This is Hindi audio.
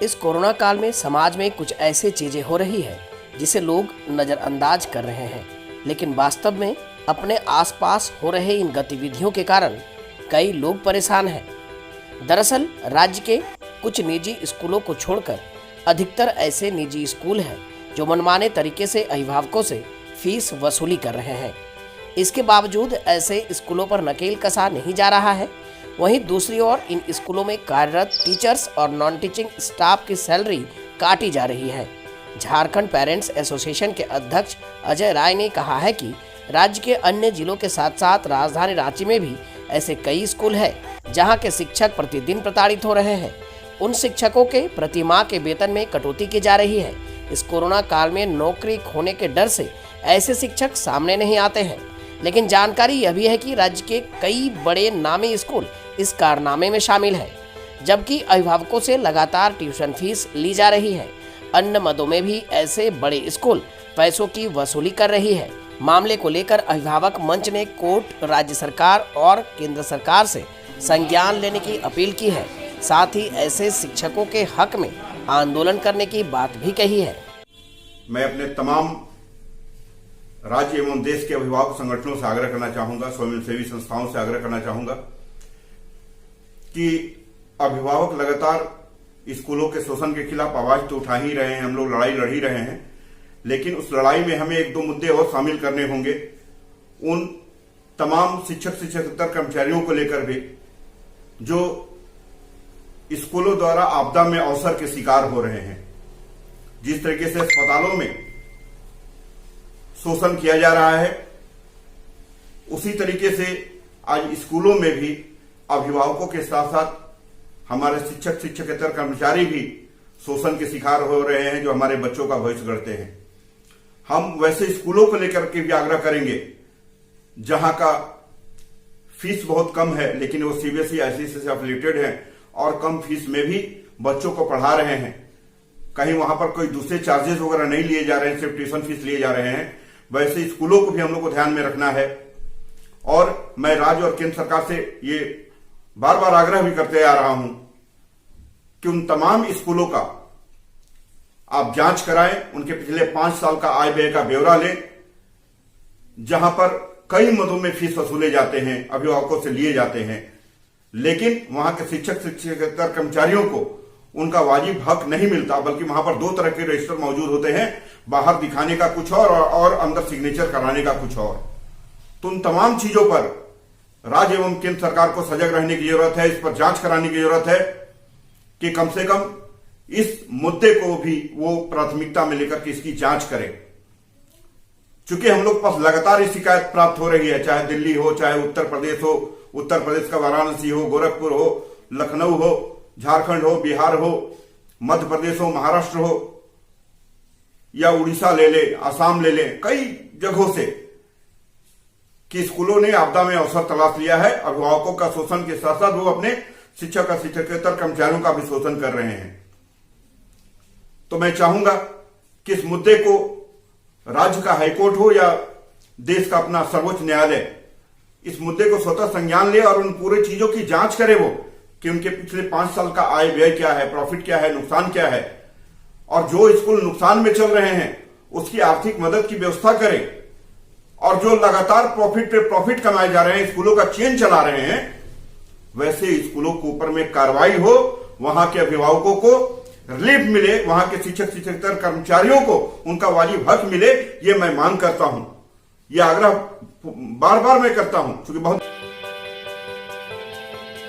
इस कोरोना काल में समाज में कुछ ऐसी चीजें हो रही है जिसे लोग नजरअंदाज कर रहे हैं, लेकिन वास्तव में अपने आसपास हो रहे इन गतिविधियों के कारण कई लोग परेशान हैं। दरअसल राज्य के कुछ निजी स्कूलों को छोड़कर अधिकतर ऐसे निजी स्कूल हैं जो मनमाने तरीके से अभिभावकों से फीस वसूली कर रहे हैं। इसके बावजूद ऐसे स्कूलों पर नकेल कसा नहीं जा रहा है। वहीं दूसरी ओर इन स्कूलों में कार्यरत टीचर्स और नॉन टीचिंग स्टाफ की सैलरी काटी जा रही है। झारखंड पेरेंट्स एसोसिएशन के अध्यक्ष अजय राय ने कहा है कि राज्य के अन्य जिलों के साथ साथ राजधानी रांची में भी ऐसे कई स्कूल हैं जहां के शिक्षक प्रतिदिन प्रताड़ित हो रहे हैं। उन शिक्षकों के प्रति माह के वेतन में कटौती की जा रही है। इस कोरोना काल में नौकरी खोने के डर से ऐसे शिक्षक सामने नहीं आते हैं, लेकिन जानकारी यह भी है कि राज्य के कई बड़े नामी स्कूल इस कारनामे में शामिल है, जबकि अभिभावकों से लगातार ट्यूशन फीस ली जा रही है। अन्य मदों में भी ऐसे बड़े स्कूल पैसों की वसूली कर रही है। मामले को लेकर अभिभावक मंच ने कोर्ट, राज्य सरकार और केंद्र सरकार से संज्ञान लेने की अपील की है। साथ ही ऐसे शिक्षकों के हक में आंदोलन करने की बात भी कही है। मैं अपने तमाम राज्य एवं देश के अभिभावक संगठनों से आग्रह करना चाहूंगा, स्वयंसेवी संस्थाओं से आग्रह करना चाहूंगा कि अभिभावक लगातार स्कूलों के शोषण के खिलाफ आवाज तो उठा ही रहे हैं, हम लोग लड़ाई लड़ ही रहे हैं, लेकिन उस लड़ाई में हमें एक दो मुद्दे और शामिल करने होंगे। उन तमाम शिक्षक शिक्षकेतर कर्मचारियों को लेकर भी जो स्कूलों द्वारा आपदा में अवसर के शिकार हो रहे हैं। जिस तरीके से अस्पतालों में शोषण किया जा रहा है, उसी तरीके से आज स्कूलों में भी अभिभावकों के साथ साथ हमारे शिक्षक शिक्षकेतर कर्मचारी भी शोषण के शिकार हो रहे हैं, जो हमारे बच्चों का भविष्य गढ़ते हैं। हम वैसे स्कूलों को लेकर के भी आग्रह करेंगे जहां का फीस बहुत कम है, लेकिन वो सीबीएसई आईसीएसई से एफिलिएटेड है और कम फीस में भी बच्चों को पढ़ा रहे हैं। कहीं वहां पर कोई दूसरे चार्जेस वगैरह नहीं लिए जा रहे हैं, सिर्फ ट्यूशन फीस लिए जा रहे हैं। वैसे स्कूलों को भी हम लोग को ध्यान में रखना है। और मैं राज्य और केंद्र सरकार से ये बार बार आग्रह भी करते आ रहा हूं कि उन तमाम स्कूलों का आप जांच कराएं, उनके पिछले 5 साल का आय व्यय का ब्यौरा लें, जहां पर कई मदों में फीस वसूले जाते हैं, अभिभावकों से लिए जाते हैं, लेकिन वहां के शिक्षक शिक्षकेतर कर्मचारियों को उनका वाजिब हक नहीं मिलता, बल्कि वहां पर 2 तरह के रजिस्टर मौजूद होते हैं, बाहर दिखाने का कुछ और अंदर सिग्नेचर कराने का कुछ और। तो उन तमाम चीजों पर राज्य एवं केंद्र सरकार को सजग रहने की जरूरत है, इस पर जांच कराने की जरूरत है कि कम से कम इस मुद्दे को भी वो प्राथमिकता में लेकर के इसकी जांच करें। चूंकि हम लोग पास लगातार ये शिकायत प्राप्त हो रही है, चाहे दिल्ली हो, चाहे उत्तर प्रदेश हो, उत्तर प्रदेश का वाराणसी हो, गोरखपुर हो, लखनऊ हो, झारखंड हो, बिहार हो, मध्य प्रदेश हो, महाराष्ट्र हो, या उड़ीसा ले ले, आसाम ले ले, कई जगहों से कि स्कूलों ने आपदा में अवसर तलाश लिया है। अभिभावकों का शोषण के साथ साथ वो अपने शिक्षक और शिक्षकेतर कर्मचारियों का भी शोषण कर रहे हैं। तो मैं चाहूंगा कि इस मुद्दे को राज्य का हाईकोर्ट हो या देश का अपना सर्वोच्च न्यायालय इस मुद्दे को स्वतः संज्ञान ले और उन पूरे चीजों की जांच करे, वो कि उनके पिछले 5 साल का आय व्यय क्या है, प्रॉफिट क्या है, नुकसान क्या है, और जो स्कूल नुकसान में चल रहे हैं उसकी आर्थिक मदद की व्यवस्था करे, और जो लगातार प्रॉफिट पे प्रॉफिट कमाए जा रहे हैं, स्कूलों का चेन चला रहे हैं, वैसे स्कूलों के ऊपर में कार्रवाई हो, वहां के अभिभावकों को रिलीफ मिले, वहां के शिक्षक शिक्षकेतर कर्मचारियों को उनका वाजिब हक मिले, ये मैं मांग करता हूं। ये आग्रह बार बार मैं करता हूं, क्योंकि बहुत